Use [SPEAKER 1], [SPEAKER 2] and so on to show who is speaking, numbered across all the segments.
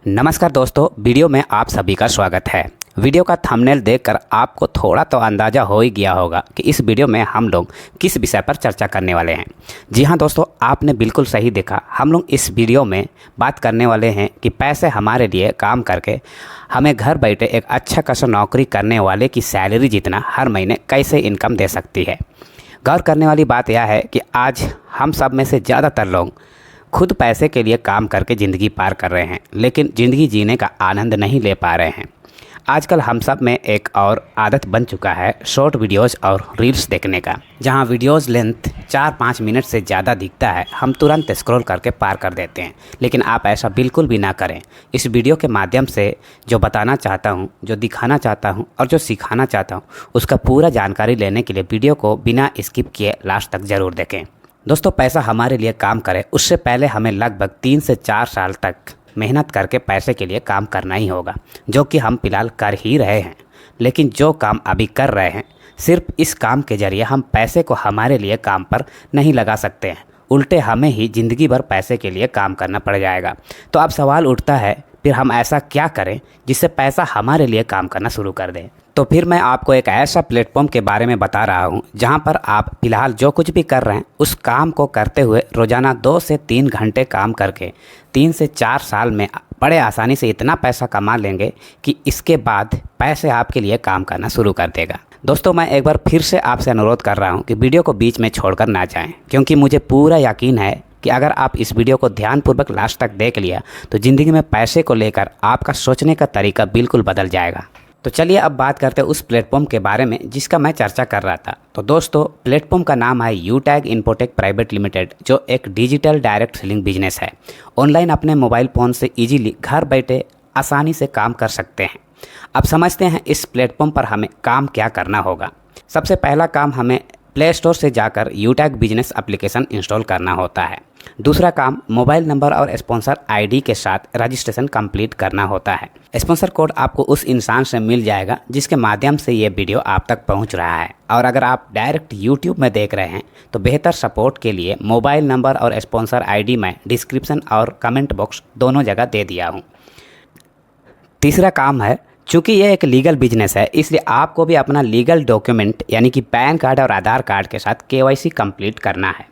[SPEAKER 1] नमस्कार दोस्तों, वीडियो में आप सभी का स्वागत है। वीडियो का थंबनेल देखकर आपको थोड़ा तो अंदाज़ा हो ही गया होगा कि इस वीडियो में हम लोग किस विषय पर चर्चा करने वाले हैं। जी हाँ दोस्तों, आपने बिल्कुल सही देखा। हम लोग इस वीडियो में बात करने वाले हैं कि पैसे हमारे लिए काम करके हमें घर बैठे एक अच्छा खासा नौकरी करने वाले की सैलरी जितना हर महीने कैसे इनकम दे सकती है। गौर करने वाली बात यह है कि आज हम सब में से ज़्यादातर लोग खुद पैसे के लिए काम करके ज़िंदगी पार कर रहे हैं, लेकिन ज़िंदगी जीने का आनंद नहीं ले पा रहे हैं। आजकल हम सब में एक और आदत बन चुका है शॉर्ट वीडियोस और रील्स देखने का। जहां वीडियोस लेंथ 4-5 मिनट से ज़्यादा दिखता है, हम तुरंत स्क्रॉल करके पार कर देते हैं। लेकिन आप ऐसा बिल्कुल भी ना करें। इस वीडियो के माध्यम से जो बताना चाहता हूं, जो दिखाना चाहता हूं और जो सिखाना चाहता हूं, उसका पूरा जानकारी लेने के लिए वीडियो को बिना स्किप किए लास्ट तक ज़रूर देखें। दोस्तों, पैसा हमारे लिए काम करे उससे पहले हमें लगभग 3 से 4 साल तक मेहनत करके पैसे के लिए काम करना ही होगा, जो कि हम फिलहाल कर ही रहे हैं। लेकिन जो काम अभी कर रहे हैं, सिर्फ इस काम के जरिए हम पैसे को हमारे लिए काम पर नहीं लगा सकते हैं, उल्टे हमें ही ज़िंदगी भर पैसे के लिए काम करना पड़ जाएगा। तो अब सवाल उठता है, फिर हम ऐसा क्या करें जिससे पैसा हमारे लिए काम करना शुरू कर दें। तो फिर मैं आपको एक ऐसा प्लेटफॉर्म के बारे में बता रहा हूं, जहां पर आप फिलहाल जो कुछ भी कर रहे हैं उस काम को करते हुए रोज़ाना 2 से 3 घंटे काम करके 3 से 4 साल में बड़े आसानी से इतना पैसा कमा लेंगे कि इसके बाद पैसे आपके लिए काम करना शुरू कर देगा। दोस्तों, मैं एक बार फिर से आपसे अनुरोध कर रहा हूं कि वीडियो को बीच में छोड़कर ना जाएं, क्योंकि मुझे पूरा यकीन है कि अगर आप इस वीडियो को ध्यानपूर्वक लास्ट तक देख लिया तो ज़िंदगी में पैसे को लेकर आपका सोचने का तरीका बिल्कुल बदल जाएगा। तो चलिए अब बात करते हैं उस प्लेटफॉर्म के बारे में जिसका मैं चर्चा कर रहा था। तो दोस्तों, प्लेटफॉर्म का नाम है यूटैग इन्फोटेक प्राइवेट लिमिटेड, जो एक डिजिटल डायरेक्ट सेलिंग बिजनेस है। ऑनलाइन अपने मोबाइल फ़ोन से इजीली घर बैठे आसानी से काम कर सकते हैं। अब समझते हैं इस प्लेटफॉर्म पर हमें काम क्या करना होगा। सबसे पहला काम, हमें प्ले स्टोर से जाकर यूटैग बिजनेस एप्लीकेशन इंस्टॉल करना होता है। दूसरा काम, मोबाइल नंबर और स्पॉन्सर आईडी के साथ रजिस्ट्रेशन कंप्लीट करना होता है। स्पॉन्सर कोड आपको उस इंसान से मिल जाएगा जिसके माध्यम से ये वीडियो आप तक पहुंच रहा है। और अगर आप डायरेक्ट यूट्यूब में देख रहे हैं तो बेहतर सपोर्ट के लिए मोबाइल नंबर और स्पॉन्सर आईडी मैं डिस्क्रिप्शन और कमेंट बॉक्स दोनों जगह दे दिया हूँ। तीसरा काम है, चूँकि यह एक लीगल बिजनेस है, इसलिए आपको भी अपना लीगल डॉक्यूमेंट यानी कि पैन कार्ड और आधार कार्ड के साथ KYC कंप्लीट करना है।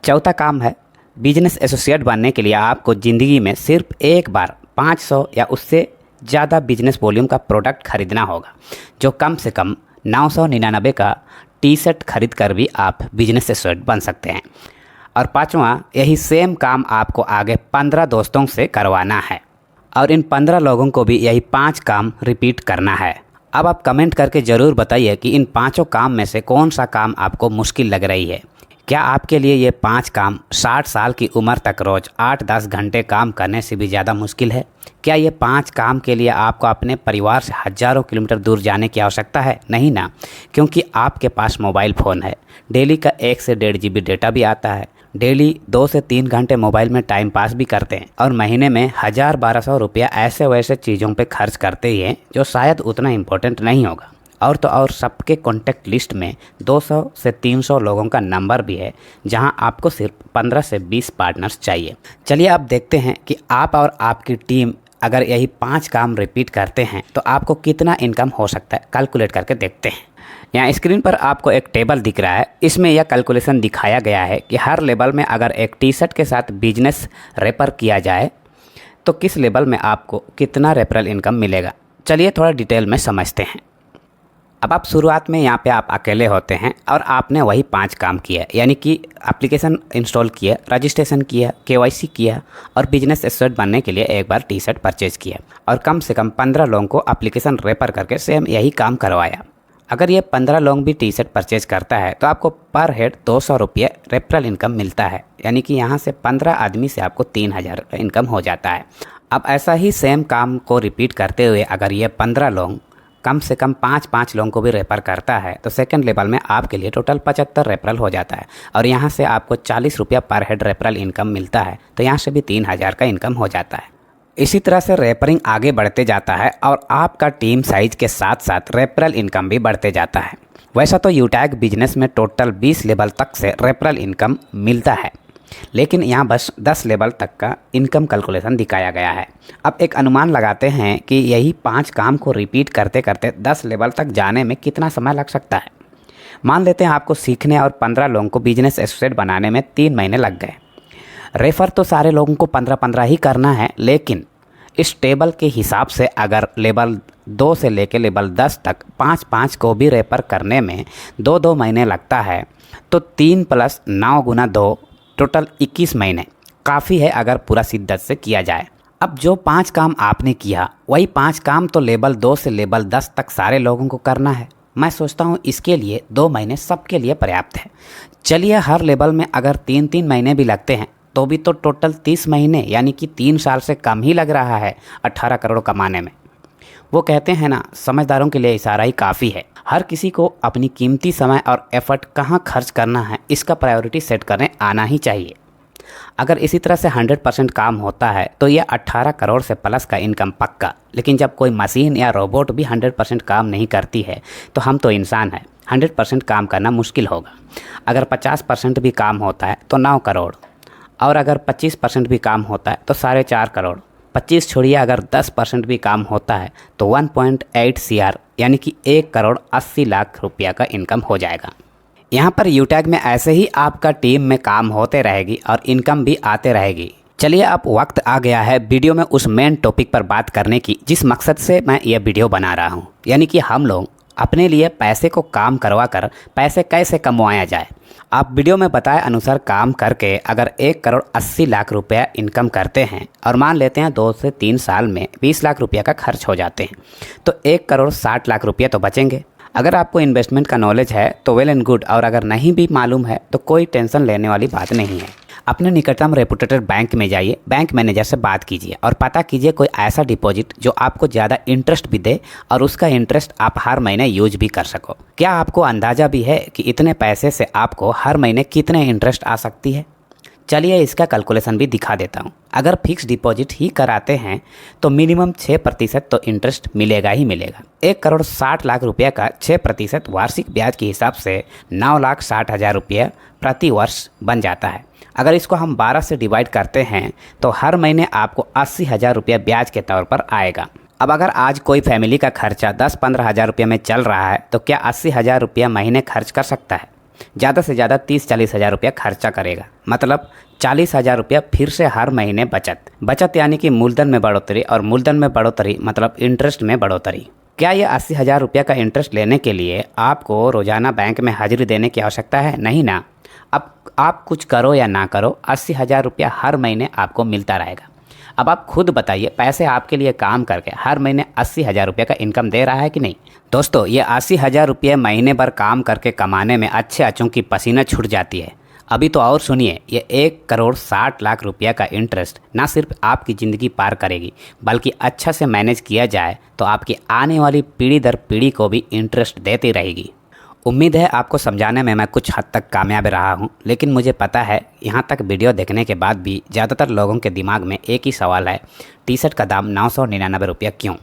[SPEAKER 1] चौथा काम है, बिजनेस एसोसिएट बनने के लिए आपको ज़िंदगी में सिर्फ एक बार 500 या उससे ज़्यादा बिजनेस वॉल्यूम का प्रोडक्ट खरीदना होगा, जो कम से कम 999 का टी-शर्ट खरीद कर भी आप बिजनेस एसोसिएट बन सकते हैं। और पाँचवा, यही सेम काम आपको आगे 15 दोस्तों से करवाना है और इन 15 लोगों को भी यही 5 काम रिपीट करना है। अब आप कमेंट करके ज़रूर बताइए कि इन 5 काम में से कौन सा काम आपको मुश्किल लग रही है। क्या आपके लिए ये 5 काम 60 साल की उम्र तक रोज़ 8-10 घंटे काम करने से भी ज़्यादा मुश्किल है? क्या ये 5 काम के लिए आपको अपने परिवार से हज़ारों किलोमीटर दूर जाने की आवश्यकता है? नहीं ना, क्योंकि आपके पास मोबाइल फ़ोन है। डेली का 1 से 1.5 GB डेटा भी आता है। डेली 2 से 3 घंटे मोबाइल में टाइम पास भी करते हैं और महीने में 1000-1200 रुपया ऐसे वैसे चीज़ों पे खर्च करते ही हैं जो शायद उतना इम्पोर्टेंट नहीं होगा। और तो और सबके कॉन्टैक्ट लिस्ट में 200 से 300 लोगों का नंबर भी है, जहां आपको सिर्फ 15 से 20 पार्टनर्स चाहिए। चलिए अब देखते हैं कि आप और आपकी टीम अगर यही 5 काम रिपीट करते हैं तो आपको कितना इनकम हो सकता है, कैलकुलेट करके देखते हैं। यहाँ स्क्रीन पर आपको एक टेबल दिख रहा है। इसमें यह कैलकुलेशन दिखाया गया है कि हर लेवल में अगर एक टी-शर्ट के साथ बिजनेस रेफर किया जाए तो किस लेवल में आपको कितना रेफरल इनकम मिलेगा। चलिए थोड़ा डिटेल में समझते हैं। अब आप शुरुआत में यहाँ पे आप अकेले होते हैं और आपने वही 5 काम किया, यानी कि एप्लीकेशन इंस्टॉल किया, रजिस्ट्रेशन किया, KYC किया और बिजनेस एसोसिएट बनने के लिए एक बार टी-शर्ट परचेज किया और कम से कम 15 लोगों को एप्लीकेशन रेफर करके सेम यही काम करवाया। अगर ये 15 लोग भी टी-शर्ट परचेज करता है तो आपको पर हेड 200 रुपये रेफरल इनकम मिलता है, यानी कि यहाँ से 15 आदमी से आपको 3000 का इनकम हो जाता है। अब ऐसा ही सेम काम को रिपीट करते हुए अगर ये 15 लोग कम से कम 5-5 लोगों को भी रेफर करता है तो सेकंड लेवल में आपके लिए टोटल 75 रेफरल हो जाता है और यहाँ से आपको 40 रुपया पर हेड रेफरल इनकम मिलता है, तो यहाँ से भी 3000 का इनकम हो जाता है। इसी तरह से रेफरिंग आगे बढ़ते जाता है और आपका टीम साइज के साथ साथ रेफरल इनकम भी बढ़ते जाता है। वैसा तो यूटैग बिजनेस में टोटल 20 लेवल तक से रेफरल इनकम मिलता है, लेकिन यहाँ बस 10 लेवल तक का इनकम कैलकुलेशन दिखाया गया है। अब एक अनुमान लगाते हैं कि यही 5 काम को रिपीट करते करते 10 लेवल तक जाने में कितना समय लग सकता है। मान लेते हैं आपको सीखने और 15 लोगों को बिजनेस एसोसिएट बनाने में 3 महीने लग गए। रेफ़र तो सारे लोगों को 15-15 ही करना है, लेकिन इस टेबल के हिसाब से अगर लेवल 2 से लेकर लेवल 10 तक 5-5 को भी रेफ़र करने में 2-2 महीने लगता है, तो 3 + 9 × 2 टोटल 21 महीने काफ़ी है अगर पूरा शिद्दत से किया जाए। अब जो 5 काम आपने किया वही 5 काम तो लेवल 2 से लेवल 10 तक सारे लोगों को करना है। मैं सोचता हूँ इसके लिए 2 महीने सबके लिए पर्याप्त है। चलिए हर लेवल में अगर 3-3 महीने भी लगते हैं तो भी तो टोटल 30 महीने यानी कि 3 साल से कम ही लग रहा है 18 करोड़ कमाने में। वो कहते हैं ना, समझदारों के लिए इशारा ही काफ़ी है। हर किसी को अपनी कीमती समय और एफर्ट कहाँ खर्च करना है इसका प्रायोरिटी सेट करने आना ही चाहिए। अगर इसी तरह से 100% काम होता है तो यह 18 करोड़ से प्लस का इनकम पक्का। लेकिन जब कोई मशीन या रोबोट भी 100% काम नहीं करती है तो हम तो इंसान हैं, 100% काम करना मुश्किल होगा। अगर 50% भी काम होता है तो 9 करोड़, और अगर 25% भी काम होता है तो 4.5 करोड़। 25 छोड़िए, अगर 10% भी काम होता है तो 1.8 CR यानी कि 1 करोड़ 80 लाख रुपया का इनकम हो जाएगा। यहाँ पर यूटैग में ऐसे ही आपका टीम में काम होते रहेगी और इनकम भी आते रहेगी। चलिए अब वक्त आ गया है वीडियो में उस मेन टॉपिक पर बात करने की जिस मकसद से मैं ये वीडियो बना रहा हूँ, यानी कि हम लोग अपने लिए पैसे को काम करवा कर पैसे कैसे कमवाया जाए। आप वीडियो में बताए अनुसार काम करके अगर 1 करोड़ 80 लाख रुपया इनकम करते हैं और मान लेते हैं 2 से 3 साल में 20 लाख रुपया का खर्च हो जाते हैं तो 1 करोड़ 60 लाख रुपया तो बचेंगे। अगर आपको इन्वेस्टमेंट का नॉलेज है तो वेल एंड गुड, और अगर नहीं भी मालूम है तो कोई टेंशन लेने वाली बात नहीं है। अपने निकटतम रेपुटेटेड बैंक में जाइए, बैंक मैनेजर से बात कीजिए और पता कीजिए कोई ऐसा डिपॉजिट जो आपको ज़्यादा इंटरेस्ट भी दे और उसका इंटरेस्ट आप हर महीने यूज भी कर सको। क्या आपको अंदाज़ा भी है कि इतने पैसे से आपको हर महीने कितने इंटरेस्ट आ सकती है? चलिए इसका कैलकुलेशन भी दिखा देता हूँ। अगर फिक्स डिपॉजिट ही कराते हैं तो मिनिमम 6% तो इंटरेस्ट मिलेगा ही मिलेगा। 1 करोड़ 60 लाख रुपये का 6% वार्षिक ब्याज के हिसाब से 9,60,000 रुपये प्रति वर्ष बन जाता है। अगर इसको हम 12 से डिवाइड करते हैं तो हर महीने आपको 80,000 रुपये ब्याज के तौर पर आएगा। अब अगर आज कोई फैमिली का खर्चा 10-15 हज़ार रुपये में चल रहा है तो क्या 80,000 रुपया महीने खर्च कर सकता है? ज़्यादा से ज़्यादा 30-40 हज़ार रुपया खर्चा करेगा, मतलब 40,000 रुपया फिर से हर महीने बचत यानी कि मूलधन में बढ़ोतरी, और मूलधन में बढ़ोतरी मतलब इंटरेस्ट में बढ़ोतरी। क्या ये 80,000 रुपया का इंटरेस्ट लेने के लिए आपको रोज़ाना बैंक में हाजिरी देने की आवश्यकता है? नहीं ना। अब आप कुछ करो या ना करो 80,000 रुपया हर महीने आपको मिलता रहेगा। अब आप खुद बताइए, पैसे आपके लिए काम करके हर महीने 80,000 रुपये का इनकम दे रहा है कि नहीं? दोस्तों, ये 80,000 रुपये महीने भर काम करके कमाने में अच्छे अच्छों की पसीना छूट जाती है। अभी तो और सुनिए, ये 1 करोड़ 60 लाख रुपया का इंटरेस्ट ना सिर्फ आपकी ज़िंदगी पार करेगी बल्कि अच्छा से मैनेज किया जाए तो आपकी आने वाली पीढ़ी दर पीढ़ी को भी इंटरेस्ट देती रहेगी। उम्मीद है आपको समझाने में मैं कुछ हद तक कामयाब रहा हूं, लेकिन मुझे पता है यहाँ तक वीडियो देखने के बाद भी ज़्यादातर लोगों के दिमाग में एक ही सवाल है, टी शर्ट का दाम 999 रुपया क्यों?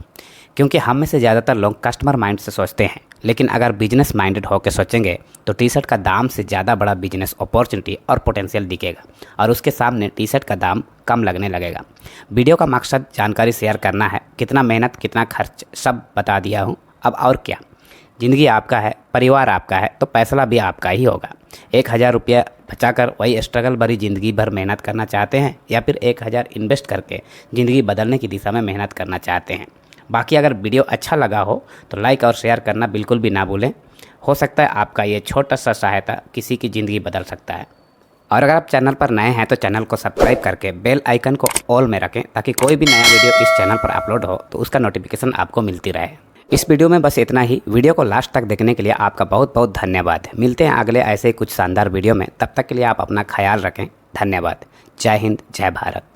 [SPEAKER 1] क्योंकि हम में से ज़्यादातर लोग कस्टमर माइंड से सोचते हैं, लेकिन अगर बिजनेस माइंडेड होकर सोचेंगे तो टी शर्ट का दाम से ज़्यादा बड़ा बिजनेस अपॉर्चुनिटी और पोटेंशियल दिखेगा और उसके सामने टी शर्ट का दाम कम लगने लगेगा। वीडियो का मकसद जानकारी शेयर करना है, कितना मेहनत कितना खर्च सब बता दिया हूँ। अब और क्या, ज़िंदगी आपका है, परिवार आपका है, तो फैसला भी आपका ही होगा। 1,000 रुपया बचाकर वही स्ट्रगल भरी ज़िंदगी भर मेहनत करना चाहते हैं या फिर 1,000 इन्वेस्ट करके ज़िंदगी बदलने की दिशा में मेहनत करना चाहते हैं? बाकी अगर वीडियो अच्छा लगा हो तो लाइक और शेयर करना बिल्कुल भी ना भूलें। हो सकता है आपका ये छोटा सा सहायता किसी की ज़िंदगी बदल सकता है। और अगर आप चैनल पर नए हैं तो चैनल को सब्सक्राइब करके बेल आइकन को ऑल में रखें ताकि कोई भी नया वीडियो इस चैनल पर अपलोड हो तो उसका नोटिफिकेशन आपको मिलती रहे। इस वीडियो में बस इतना ही। वीडियो को लास्ट तक देखने के लिए आपका बहुत बहुत धन्यवाद। मिलते हैं अगले ऐसे ही कुछ शानदार वीडियो में, तब तक के लिए आप अपना ख्याल रखें। धन्यवाद। जय हिंद, जय भारत।